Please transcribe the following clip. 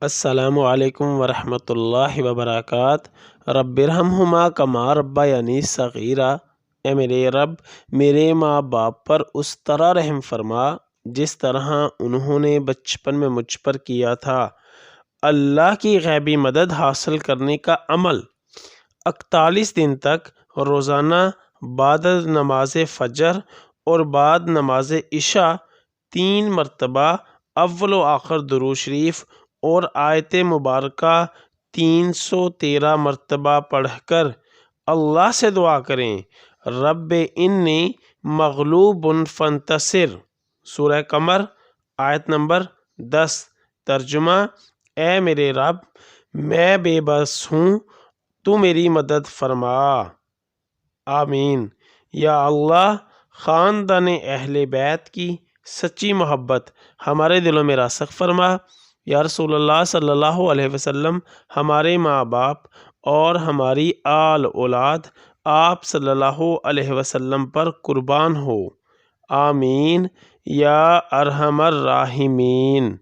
السلام علیکم ورحمۃ اللہ وبرکاتہ۔ رب ارحمہما کما ربیانی صغیرا، اے میرے رب میرے ماں باپ پر اس طرح رحم فرما جس طرح انہوں نے بچپن میں مجھ پر کیا تھا۔ اللہ کی غیبی مدد حاصل کرنے کا عمل 41 دن تک روزانہ بعد نماز فجر اور بعد نماز عشاء 3 مرتبہ اول و آخر درود شریف اور آیت مبارکہ 313 مرتبہ پڑھ کر اللہ سے دعا کریں، رب انی مغلوب فانتصر۔ سورہ قمر آیت نمبر 10۔ ترجمہ: اے میرے رب میں بے بس ہوں، تو میری مدد فرما۔ آمین۔ یا اللہ خاندان اہل بیت کی سچی محبت ہمارے دلوں میں راسخ فرما۔ یا رسول اللہ صلی اللہ علیہ وسلم ہمارے ماں باپ اور ہماری آل اولاد آپ صلی اللہ علیہ وسلم پر قربان ہو۔ آمین یا ارحم الراحمین۔